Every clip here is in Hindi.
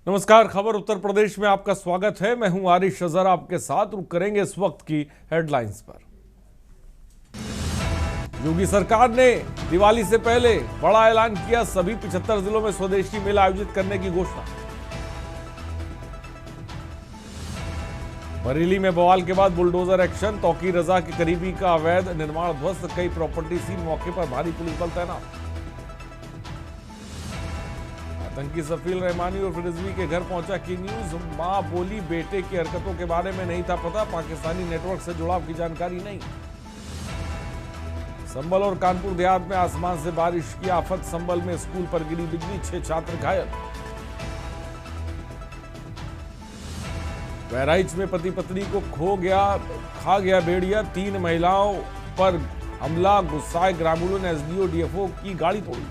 नमस्कार। खबर उत्तर प्रदेश में आपका स्वागत है। मैं हूं आरिश अजहर आपके साथ। रुक करेंगे इस वक्त की हेडलाइंस पर। योगी सरकार ने दिवाली से पहले बड़ा ऐलान किया, सभी 75 जिलों में स्वदेशी मेला आयोजित करने की घोषणा। बरेली में बवाल के बाद बुलडोजर एक्शन, तौकीर रजा के करीबी का अवैध निर्माण ध्वस्त, कई प्रॉपर्टी सील, मौके पर भारी पुलिस बल तैनात। आतंकी सफील रहमानी और रिजवी के घर पहुंचा की न्यूज, मां बोली बेटे की हरकतों के बारे में नहीं था पता, पाकिस्तानी नेटवर्क से जुड़ाव की जानकारी नहीं। संभल और कानपुर देहात में आसमान से बारिश की आफत, संभल में स्कूल पर गिरी बिजली, 6 छात्र घायल। बहराइच में पति पत्नी को खा गया भेड़िया, 3 महिलाओं पर हमला, गुस्साए ग्रामीणों ने एसडीओ डीएफओ की गाड़ी तोड़ी।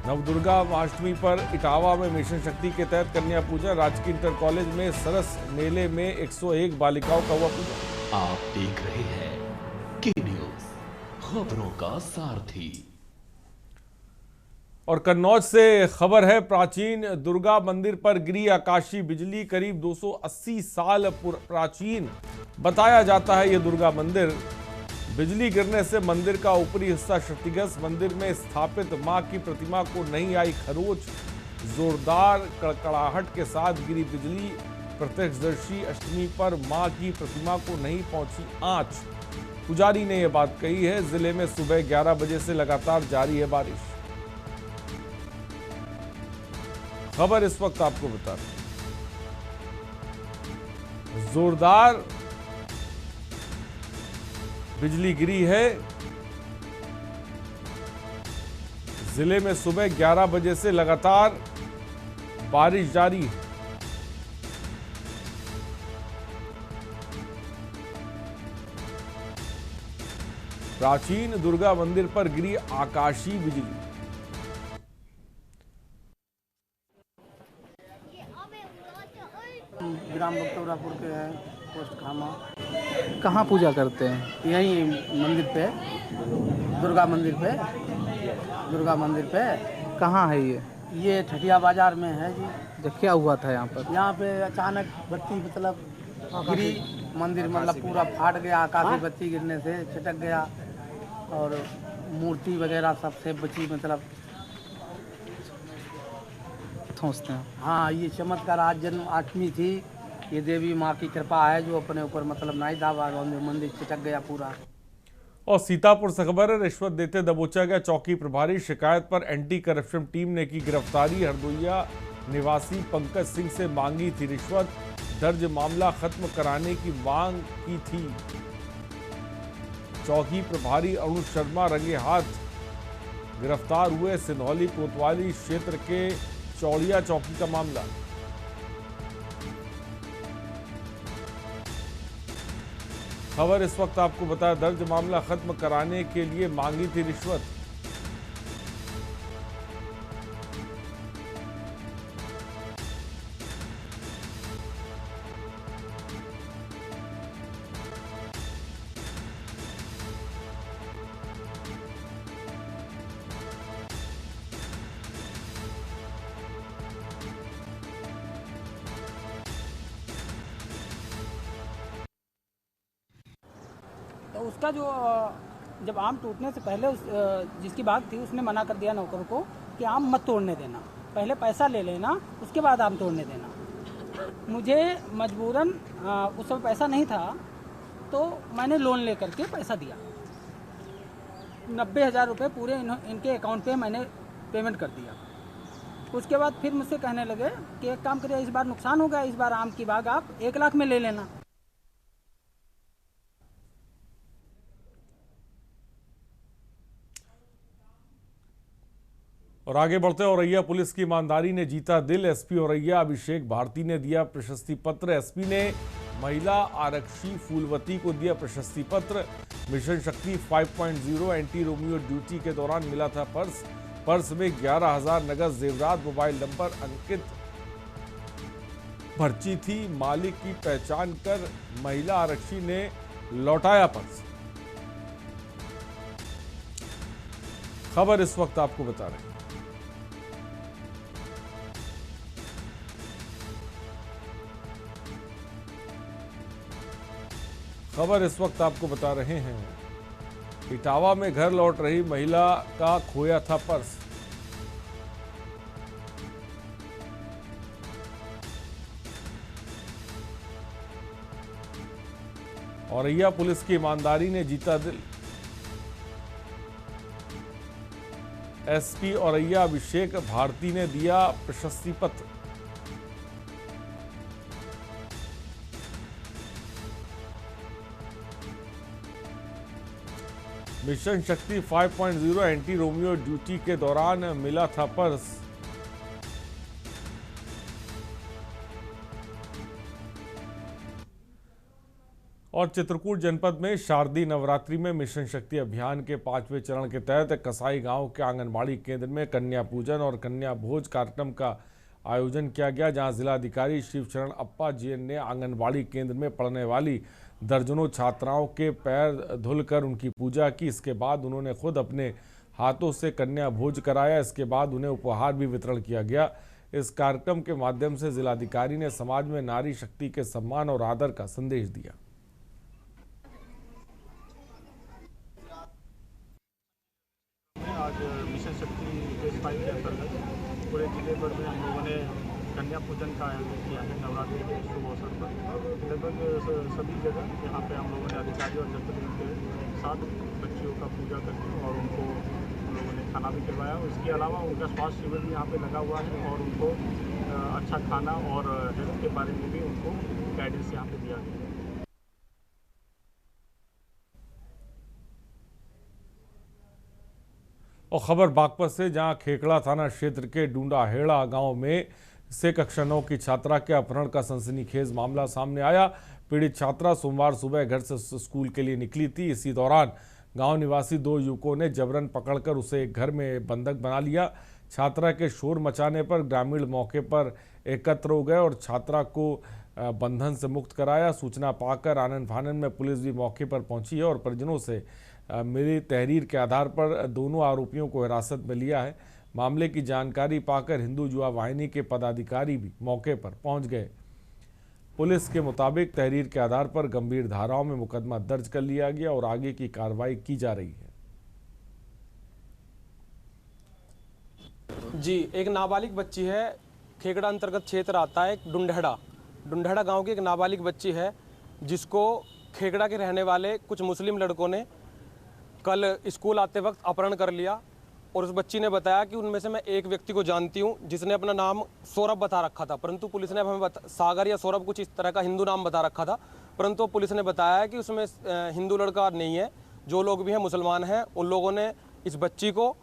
नवदुर्गा अष्टमी पर इटावा में मिशन शक्ति के तहत कन्या पूजा, राजकीय इंटर कॉलेज में सरस मेले में 101 बालिकाओं का हुआ पूजा। आप देख रहे हैं के न्यूज, खबरों का सारथी। और कन्नौज से खबर है, प्राचीन दुर्गा मंदिर पर गिरी आकाशीय बिजली, करीब 280 साल प्राचीन बताया जाता है यह दुर्गा मंदिर। बिजली गिरने से मंदिर का ऊपरी हिस्सा क्षतिग्रस्त, मंदिर में स्थापित मां की प्रतिमा को नहीं आई खरोच, जोरदार कड़कड़ाहट के साथ गिरी बिजली, प्रत्यक्षदर्शी अष्टमी पर मां की प्रतिमा को नहीं पहुंची आंच। पुजारी ने यह बात कही है। जिले में सुबह 11 बजे से लगातार जारी है बारिश। खबर इस वक्त आपको बता रहे हैं, जोरदार बिजली गिरी है। जिले में सुबह 11 बजे से लगातार बारिश जारी है। प्राचीन दुर्गा मंदिर पर गिरी आकाशीय बिजली। ग्राम बक्तौरापुर के हैं, पोस्ट खामा। कहाँ पूजा करते हैं? यहीं मंदिर पे, दुर्गा मंदिर पे। कहाँ है ये? ये ठठिया बाजार में है जी। जब क्या हुआ था यहाँ पर? यहाँ पे अचानक बत्ती मतलब गिरी, मंदिर मतलब पूरा फाट गया, आकाशीय बत्ती गिरने से छिटक गया और मूर्ति वगैरह सबसे बची मतलब ठोंसते हैं। हाँ, ये चमत्कार। आज जन्माष्टमी थी, ये देवी माँ की कृपा है जो अपने ऊपर मतलब नाई दावा, मंदिर छिटक गया पूरा। और सीतापुर से खबर है, रिश्वत देते दबोचा गया चौकी प्रभारी, शिकायत पर एंटी करप्शन टीम ने की गिरफ्तारी। हरदोइया निवासी पंकज सिंह से मांगी थी रिश्वत, दर्ज मामला खत्म कराने की मांग की थी। चौकी प्रभारी अरुण शर्मा रंगे हाथ गिरफ्तार हुए। सिंधौली कोतवाली क्षेत्र के चौड़िया चौकी का मामला। खबर इस वक्त आपको बताया, दर्ज मामला खत्म कराने के लिए मांगी थी रिश्वत। तो उसका जो जब आम टूटने से पहले जिसकी बात थी उसने मना कर दिया नौकर को कि आम मत तोड़ने देना, पहले पैसा ले लेना, उसके बाद आम तोड़ने देना। मुझे मजबूरन उस समय पैसा नहीं था तो मैंने लोन लेकर के पैसा दिया। 90,000 रुपये पूरे इनके अकाउंट पे मैंने पेमेंट कर दिया। उसके बाद फिर मुझसे कहने लगे कि एक काम करिए, इस बार नुकसान हो गया, इस बार आम की बाग आप 1 लाख में ले लेना। और आगे बढ़ते, औरैया पुलिस की ईमानदारी ने जीता दिल, एसपी औरैया अभिषेक भारती ने दिया प्रशस्ति पत्र। एसपी ने महिला आरक्षी फूलवती को दिया प्रशस्ति पत्र। मिशन शक्ति 5.0 एंटी रोमियो ड्यूटी के दौरान मिला था पर्स में 11,000 नगद जेवरात, मोबाइल नंबर अंकित पर्ची थी। मालिक की पहचान कर महिला आरक्षी ने लौटाया पर्स। खबर इस वक्त आपको बता रहे हैं। खबर इस वक्त आपको बता रहे हैं, इटावा में घर लौट रही महिला का खोया था पर्स। औरैया पुलिस की ईमानदारी ने जीता दिल। एसपी औरैया अभिषेक भारती ने दिया प्रशस्ति पत्र। मिशन शक्ति 5.0 एंटी रोमियो ड्यूटी के दौरान मिला था पर्स। और चित्रकूट जनपद में शारदीय नवरात्रि में मिशन शक्ति अभियान के 5वें चरण के तहत कसाई गांव के आंगनबाड़ी केंद्र में कन्या पूजन और कन्या भोज कार्यक्रम का आयोजन किया गया, जहां जिलाधिकारी शिवचरण अप्पा जीएन ने आंगनबाड़ी केंद्र में पढ़ने वाली दर्जनों छात्राओं के पैर धुलकर उनकी पूजा की। इसके बाद उन्होंने खुद अपने हाथों से कन्या भोज कराया। इसके बाद उन्हें उपहार भी वितरण किया गया। इस कार्यक्रम के माध्यम से जिलाधिकारी ने समाज में नारी शक्ति के सम्मान और आदर का संदेश दिया। आज मिशन शक्ति फेज 5 के अंतर्गत पूरे जिले भर में हम लोगों ने कन्या पूजन का आयोजन किया है। नवरात्रि के शुभ अवसर पर लगभग सभी जगह यहाँ पे हम लोगों ने अधिकारी और जनप्रतिनिधियों के साथ बच्चियों का पूजा करके और उनको हम लोगों ने खाना भी खिलवाया। इसके अलावा उनका स्वास्थ्य शिविर भी यहाँ पे लगा हुआ है और उनको अच्छा खाना और हेल्थ के बारे में भी उनको गाइडेंस यहाँ पे दिया गया है। और खबर बागपत से, जहां खेकड़ा थाना क्षेत्र के डूंडाहेड़ा गांव में से कक्षा 9 की छात्रा के अपहरण का सनसनीखेज मामला सामने आया। पीड़ित छात्रा सोमवार सुबह घर से स्कूल के लिए निकली थी। इसी दौरान गांव निवासी 2 युवकों ने जबरन पकड़कर उसे एक घर में बंधक बना लिया। छात्रा के शोर मचाने पर ग्रामीण मौके पर एकत्र हो गए और छात्रा को बंधन से मुक्त कराया। सूचना पाकर आनन फानन में पुलिस भी मौके पर पहुंची है और परिजनों से मिली तहरीर के आधार पर दोनों आरोपियों को हिरासत में लिया है। मामले की जानकारी पाकर हिंदू युवा वाहिनी के पदाधिकारी भी मौके पर पहुंच गए। पुलिस के मुताबिक तहरीर के आधार पर गंभीर धाराओं में मुकदमा दर्ज कर लिया गया और आगे की कार्रवाई की जा रही है। जी, एक नाबालिग बच्ची है, खेकड़ा अंतर्गत क्षेत्र आता है, डुंडहड़ा गांव की एक नाबालिग बच्ची है, जिसको खेकड़ा के रहने वाले कुछ मुस्लिम लड़कों ने कल स्कूल आते वक्त अपहरण कर लिया। और उस बच्ची ने बताया कि उनमें से मैं एक व्यक्ति को जानती हूं जिसने अपना नाम सौरभ बता रखा था, परंतु पुलिस ने हमें सागर या सौरभ कुछ इस तरह का हिंदू नाम बता रखा था, परंतु पुलिस ने बताया कि उसमें हिंदू लड़का नहीं है, जो लोग भी हैं मुसलमान हैं। उन लोगों ने इस बच्ची को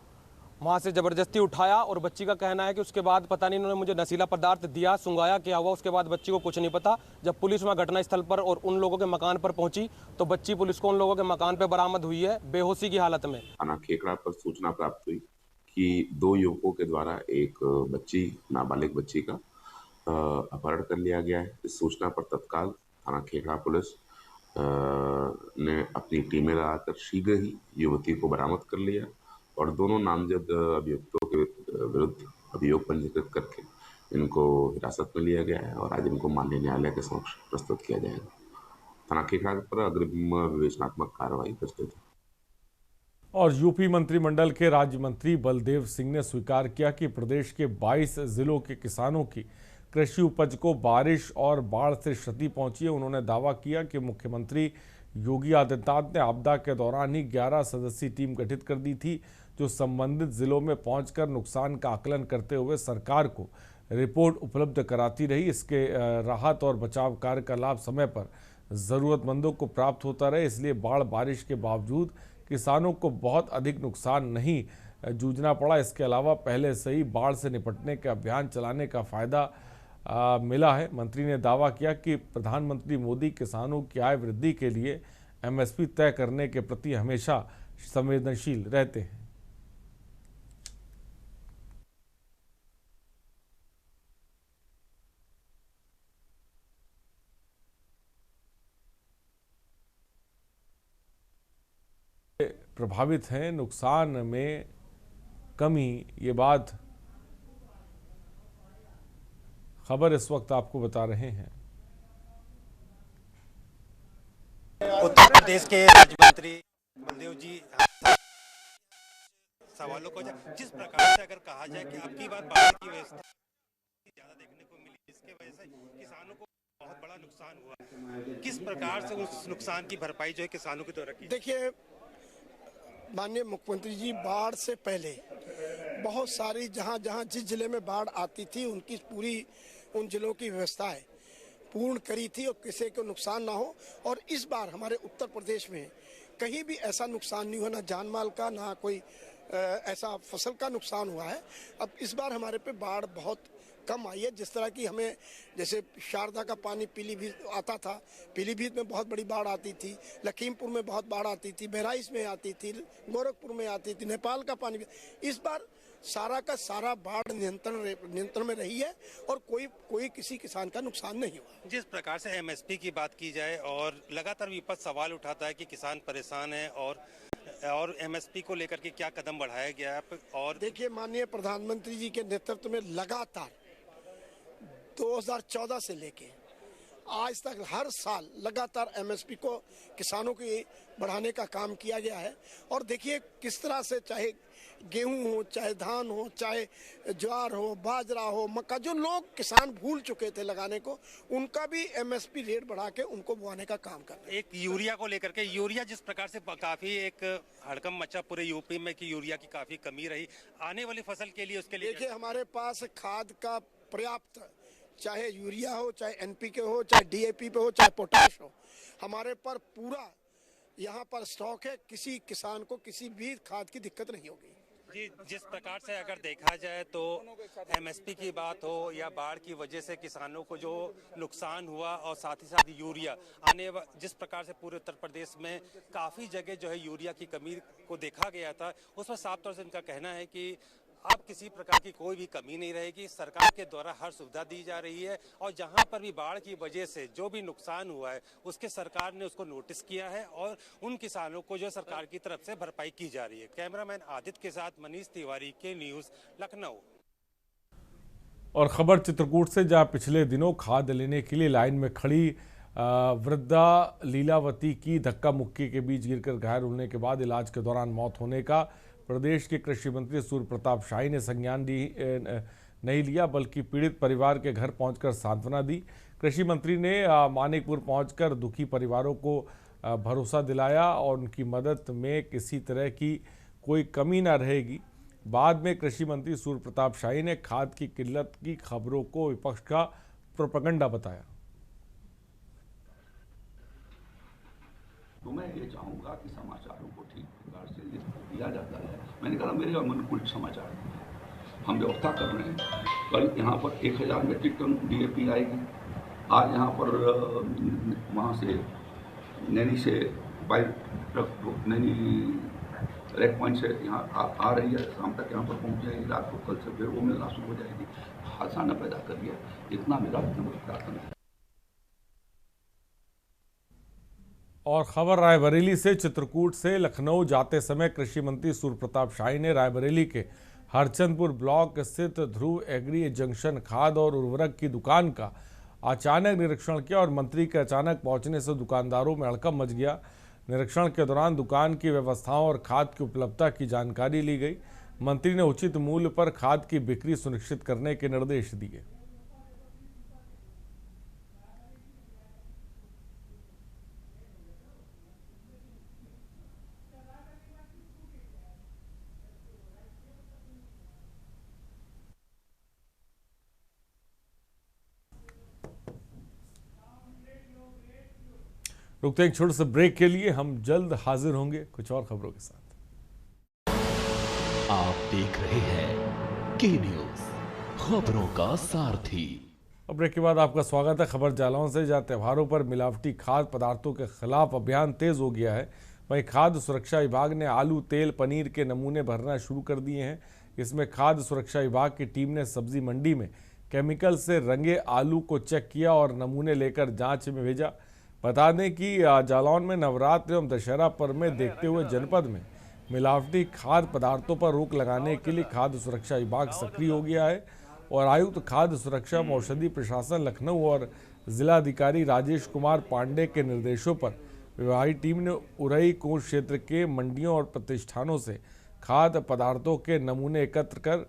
वहाँ से ज़बरदस्ती उठाया और बच्ची का कहना है कि उसके बाद पता नहीं उन्होंने मुझे नशीला पदार्थ दिया, सुंगाया, क्या हुआ उसके बाद बच्ची को कुछ नहीं पता। जब पुलिस वहाँ घटनास्थल पर और उन लोगों के मकान पर पहुंची तो बच्ची पुलिस को उन लोगों के मकान पर बरामद हुई है बेहोशी की हालत में। थाना खेकड़ा पर सूचना प्राप्त हुई कि 2 युवकों के द्वारा एक नाबालिग बच्ची का अपहरण कर लिया गया है। इस सूचना पर तत्काल थाना खेकड़ा पुलिस ने अपनी टीमें लगाकर शीघ्र ही युवती को बरामद कर लिया और दोनों नामजद अभियुक्तों के विरुद्ध अभियोग पंजीकृत करके इनको हिरासत में लिया गया है और आज इनको माननीय न्यायालय के समक्ष प्रस्तुत किया जाएगा। थाना खेकड़ा पर अग्रिम विवेचनात्मक कार्रवाई प्रस्तुत है। और यूपी मंत्रिमंडल के राज्य मंत्री बलदेव सिंह ने स्वीकार किया कि प्रदेश के 22 जिलों के किसानों की कृषि उपज को बारिश और बाढ़ से क्षति पहुंची है। उन्होंने दावा किया कि मुख्यमंत्री योगी आदित्यनाथ ने आपदा के दौरान ही 11 सदस्यीय टीम गठित कर दी थी, जो संबंधित जिलों में पहुंचकर नुकसान का आकलन करते हुए सरकार को रिपोर्ट उपलब्ध कराती रही। इसके राहत और बचाव कार्य का लाभ समय पर ज़रूरतमंदों को प्राप्त होता रहे, इसलिए बाढ़ बारिश के बावजूद किसानों को बहुत अधिक नुकसान नहीं जूझना पड़ा। इसके अलावा पहले से ही बाढ़ से निपटने के अभियान चलाने का फायदा मिला है। मंत्री ने दावा किया कि प्रधानमंत्री मोदी किसानों की आय वृद्धि के लिए एमएसपी तय करने के प्रति हमेशा संवेदनशील रहते हैं। प्रभावित हैं, नुकसान में कमी, ये बात खबर इस वक्त आपको बता रहे हैं। प्रदेश के राज्य मंत्री बलदेव जी सवालों को जिस प्रकार से अगर कहा जाए कि अब की बार बाढ़ की व्यवस्था ज्यादा देखने को मिली, जिसके वजह से किसानों को बहुत बड़ा नुकसान हुआ, किस प्रकार से उस नुकसान की भरपाई जो है किसानों के द्वारा की? देखिए, माननीय मुख्यमंत्री जी बाढ़ से पहले बहुत सारी जहां जहां जिस जिले में बाढ़ आती थी उनकी पूरी उन जिलों की व्यवस्थाएं पूर्ण करी थी और किसी को नुकसान ना हो। और इस बार हमारे उत्तर प्रदेश में कहीं भी ऐसा नुकसान नहीं हुआ, ना जान माल का ना कोई ऐसा फसल का नुकसान हुआ है। अब इस बार हमारे पे बाढ़ बहुत कम आई है। जिस तरह की हमें जैसे शारदा का पानी पीलीभीत आता था, पीलीभीत में बहुत बड़ी बाढ़ आती थी, लखीमपुर में बहुत बाढ़ आती थी, बहराइच में आती थी, गोरखपुर में आती थी, नेपाल का पानी। इस बार सारा का सारा बाढ़ नियंत्रण में रही है और कोई किसी किसान का नुकसान नहीं हुआ। जिस प्रकार से एमएसपी की बात की जाए और लगातार विपक्ष सवाल उठाता है कि किसान परेशान है और एमएसपी को लेकर के क्या कदम बढ़ाया गया है? और देखिए, माननीय प्रधानमंत्री जी के नेतृत्व में लगातार 2014 से लेके आज तक हर साल लगातार एमएसपी को किसानों की बढ़ाने का काम किया गया है। और देखिए किस तरह से, चाहे गेहूं हो, चाहे धान हो, चाहे ज्वार हो, बाजरा हो, मक्का, जो लोग किसान भूल चुके थे लगाने को, उनका भी एमएसपी रेट बढ़ा के उनको बोआने का काम कर रहे हैं। एक यूरिया को लेकर के, यूरिया जिस प्रकार से काफी एक हड़कंप मचा पूरे यूपी में कि यूरिया की काफी कमी रही, आने वाली फसल के लिए उसके लिए देखिए, हमारे पास खाद का पर्याप्त, चाहे यूरिया हो, चाहे एनपीके हो, चाहे डीएपी पे हो, चाहे पोटाश हो, हमारे पर पूरा यहाँ पर स्टॉक है। किसी किसान को किसी भी खाद की दिक्कत नहीं होगी। जी, जिस प्रकार से अगर देखा जाए तो एमएसपी की बात हो या बाढ़ की वजह से किसानों को जो नुकसान हुआ और साथ ही साथ यूरिया जिस प्रकार से पूरे उत्तर प्रदेश में काफी जगह जो है यूरिया की कमी को देखा गया था, उसमें साफ तौर से इनका कहना है कि अब किसी प्रकार की कोई भी कमी नहीं रहेगी। सरकार के द्वारा हर सुविधा दी जा रही है और जहां पर भी बाढ़ की वजह से जो भी नुकसान हुआ है उसके सरकार ने उसको नोटिस किया है और उन किसानों को जो सरकार की तरफ से भरपाई की जा रही है। कैमरामैन आदित्य के साथ मनीष तिवारी, के न्यूज, लखनऊ। और खबर चित्रकूट से, जहां पिछले दिनों खाद लेने के लिए लाइन में खड़ी वृद्धा लीलावती की धक्का मुक्की के बीच गिरकर घायल होने के बाद इलाज के दौरान मौत होने का प्रदेश के कृषि मंत्री सूर्य प्रताप शाही ने संज्ञान नहीं लिया, बल्कि पीड़ित परिवार के घर पहुंचकर सांत्वना दी। कृषि मंत्री ने मानिकपुर पहुंचकर दुखी परिवारों को भरोसा दिलाया और उनकी मदद में किसी तरह की कोई कमी न रहेगी। बाद में कृषि मंत्री सूर्य प्रताप शाही ने खाद की किल्लत की खबरों को विपक्ष का प्रोपेगेंडा बताया। तो मैं ये चाहूँगा कि समाचारों को ठीक प्रकार से दिया जाता है। मैंने कहा मेरे अनुकूल समाचार हम व्यवस्था कर रहे हैं। कल यहाँ पर 1000 मीट्रिक टन डीएपी आएगी। आज यहाँ पर वहाँ से नैनी से नैनी रेड पॉइंट से यहाँ आ रही है, शाम तक यहाँ पर पहुँच जाएगी। रात को कल से फिर वो मिलना शुरू हो जाएगी। हादसा न पैदा करिए, इतना मेरा प्रार्थना है। और खबर रायबरेली से, चित्रकूट से लखनऊ जाते समय कृषि मंत्री सूर्य प्रताप शाही ने रायबरेली के हरचंदपुर ब्लॉक स्थित ध्रुव एग्री जंक्शन खाद और उर्वरक की दुकान का अचानक निरीक्षण किया और मंत्री के अचानक पहुंचने से दुकानदारों में हड़कंप मच गया। निरीक्षण के दौरान दुकान की व्यवस्थाओं और खाद की उपलब्धता की जानकारी ली गई। मंत्री ने उचित मूल्य पर खाद की बिक्री सुनिश्चित करने के निर्देश दिए। रुकते हैं एक छोटे से ब्रेक के लिए, हम जल्द हाजिर होंगे कुछ और खबरों के साथ। आप देख रहे हैं के न्यूज, खबरों का सारथी। अब ब्रेक के बाद आपका स्वागत है खबर जालौन से, जहां त्योहारों पर मिलावटी खाद्य पदार्थों के खिलाफ अभियान तेज हो गया है। वहीं खाद्य सुरक्षा विभाग ने आलू, तेल, पनीर के नमूने भरना शुरू कर दिए हैं। इसमें खाद्य सुरक्षा विभाग की टीम ने सब्जी मंडी में केमिकल से रंगे आलू को चेक किया और नमूने लेकर जांच में भेजा। बता दें कि जालौन में नवरात्र एवं दशहरा पर्व में देखते हुए जनपद में मिलावटी खाद्य पदार्थों पर रोक लगाने के लिए खाद्य सुरक्षा विभाग सक्रिय हो गया है और आयुक्त खाद्य सुरक्षा औषधि प्रशासन लखनऊ और जिलाधिकारी राजेश कुमार पांडे के निर्देशों पर विभागीय टीम ने उरई कोष क्षेत्र के मंडियों और प्रतिष्ठानों से खाद्य पदार्थों के नमूने एकत्र कर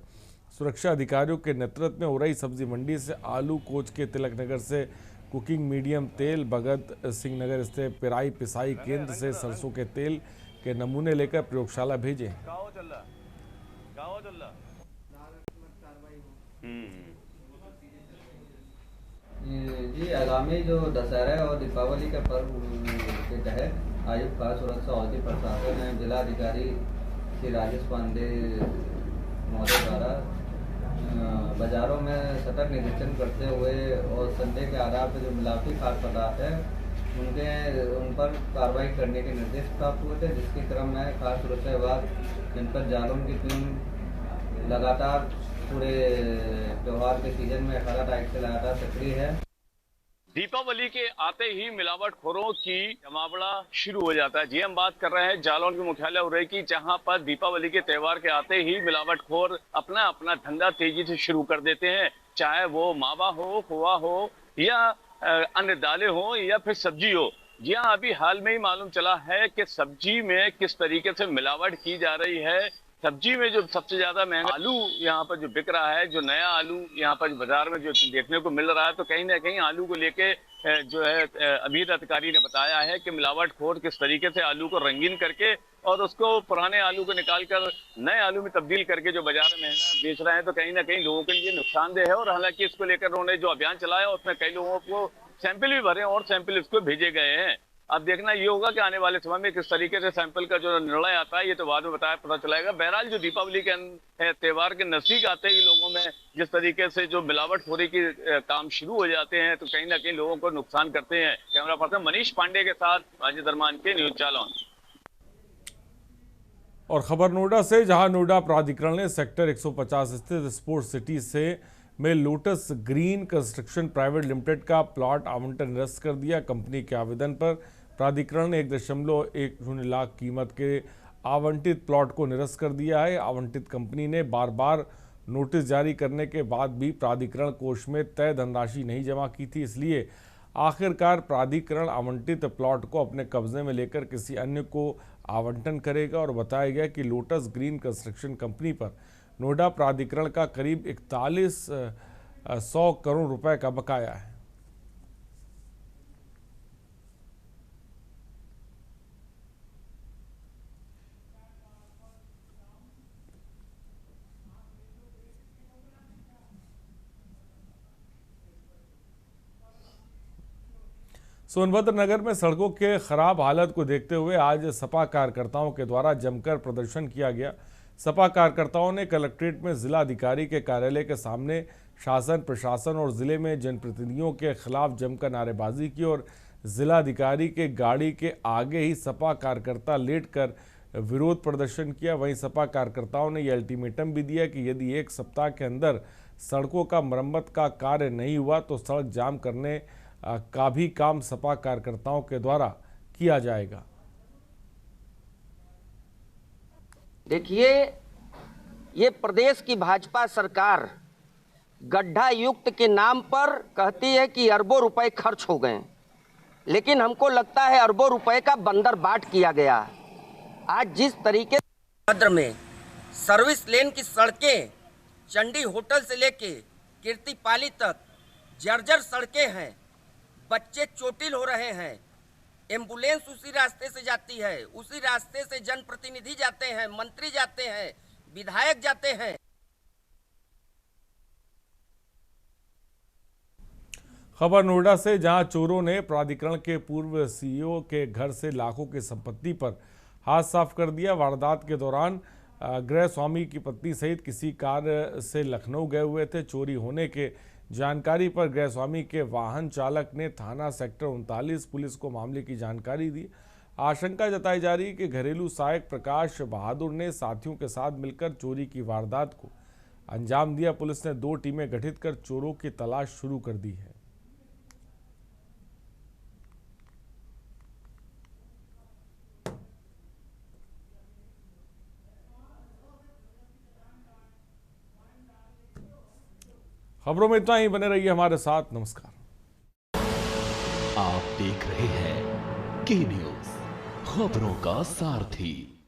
सुरक्षा अधिकारियों के नेतृत्व में उरई सब्जी मंडी से आलू, कोच के तिलक नगर से कुकिंग मीडियम तेल, भगत सिंह नगर स्थित पिराई पिसाई केंद्र से सरसों के तेल के नमूने लेकर प्रयोगशाला भेजे। जी, आगामी जो दशहरा और दीपावली के पर्व के तहत आयुक्त खाद्य सुरक्षा औषधि प्रशासन ने जिलाधिकारी श्री राजेश पांडे महोदय द्वारा बाजारों में सतर्क निरीक्षण करते हुए और संदेह के आधार पर जो मिलावटी खाद्य पदार्थ है उन पर कार्रवाई करने के निर्देश प्राप्त हुए थे, जिसके क्रम में खाद्य सुरक्षा विभाग जनपद जालौन की टीम लगातार पूरे त्योहार के सीजन में 18 तारीख से लगातार सक्रिय है। दीपावली के आते ही मिलावटखोरों की जमावड़ा शुरू हो जाता है। जी, हम बात कर रहे हैं जालौन के मुख्यालय उरई की, जहां पर दीपावली के त्योहार के आते ही मिलावटखोर अपना धंधा तेजी से शुरू कर देते हैं, चाहे वो मावा हो, खोआ हो या अन्य दालें हो या फिर सब्जी हो। जी हाँ, अभी हाल में ही मालूम चला है कि सब्जी में किस तरीके से मिलावट की जा रही है। सब्जी में जो सबसे ज्यादा महंगा आलू यहाँ पर जो बिक रहा है, जो नया आलू यहाँ पर बाजार में जो देखने को मिल रहा है, तो कहीं ना कहीं आलू को लेके जो है अभियंता अधिकारी ने बताया है कि मिलावटखोर किस तरीके से आलू को रंगीन करके और उसको पुराने आलू को निकालकर नए आलू में तब्दील करके जो बाजार में महंगा बेच रहे हैं, तो कहीं ना कहीं लोगों के लिए नुकसानदेह है। और हालांकि इसको लेकर उन्होंने जो अभियान चलाया उसमें कई लोगों को सैंपल भी भरे और सैंपल इसको भेजे गए हैं। अब देखना ये होगा कि आने वाले समय में किस तरीके से सैंपल का जो निर्णय आता है, ये तो बाद में पता चलेगा। बहरहाल जो दीपावली के त्योहार के नजदीक आते ही लोगों में जिस तरीके से जो मिलावटखोरी की काम शुरू हो जाते हैं, तो कहीं ना कहीं लोगों को नुकसान करते हैं। कैमरा पर्सन मनीष पांडे के साथ माजिद अरमान के न्यूज जालौन। और खबर नोएडा से, जहां नोएडा प्राधिकरण ने सेक्टर 150 स्थित स्पोर्ट्स सिटी से में lotus green construction private limited का प्लॉट आवंटन निरस्त कर दिया। कंपनी के आवेदन पर प्राधिकरण ने 1.10 लाख कीमत के आवंटित प्लॉट को निरस्त कर दिया है। आवंटित कंपनी ने बार बार नोटिस जारी करने के बाद भी प्राधिकरण कोष में तय धनराशि नहीं जमा की थी, इसलिए आखिरकार प्राधिकरण आवंटित प्लॉट को अपने कब्जे में लेकर किसी अन्य को आवंटन करेगा। और बताया गया कि लोटस ग्रीन कंस्ट्रक्शन कंपनी पर नोएडा प्राधिकरण का करीब 4100 करोड़ रुपए का बकाया है। सोनभद्र नगर में सड़कों के खराब हालत को देखते हुए आज सपा कार्यकर्ताओं के द्वारा जमकर प्रदर्शन किया गया। सपा कार्यकर्ताओं ने कलेक्ट्रेट में जिलाधिकारी के कार्यालय के सामने शासन प्रशासन और जिले में जनप्रतिनिधियों के खिलाफ जमकर नारेबाजी की और जिलाधिकारी के गाड़ी के आगे ही सपा कार्यकर्ता लेटकर विरोध प्रदर्शन किया। वहीं सपा कार्यकर्ताओं ने यह अल्टीमेटम भी दिया कि यदि 1 सप्ताह के अंदर सड़कों का मरम्मत का कार्य नहीं हुआ तो सड़क जाम करने का भी काम सपा कार्यकर्ताओं के द्वारा किया जाएगा। देखिए, ये प्रदेश की भाजपा सरकार गड्ढा युक्त के नाम पर कहती है कि अरबों रुपए खर्च हो गए, लेकिन हमको लगता है अरबों रुपए का बंदर बाट किया गया। आज जिस तरीके से भद्र में सर्विस लेन की सड़कें चंडी होटल से लेके कीर्तिपाली तक जर्जर सड़कें हैं, बच्चे चोटिल हो रहे हैं, एम्बुलेंस उसी रास्ते से जाती है, उसी रास्ते से जनप्रतिनिधि जाते हैं, मंत्री जाते हैं, विधायक जाते हैं। खबर नोएडा से, जहां चोरों ने प्राधिकरण के पूर्व सीईओ के घर से लाखों की संपत्ति पर हाथ साफ कर दिया। वारदात के दौरान गृह स्वामी की पत्नी सहित किसी कार से लखनऊ गए हुए थे। चोरी होने के जानकारी पर गृह स्वामी के वाहन चालक ने थाना सेक्टर 39 पुलिस को मामले की जानकारी दी। आशंका जताई जा रही है कि घरेलू सहायक प्रकाश बहादुर ने साथियों के साथ मिलकर चोरी की वारदात को अंजाम दिया। पुलिस ने 2 टीमें गठित कर चोरों की तलाश शुरू कर दी है। खबरों में इतना ही, बने रहिए हमारे साथ। नमस्कार। आप देख रहे हैं के न्यूज, खबरों का सारथी।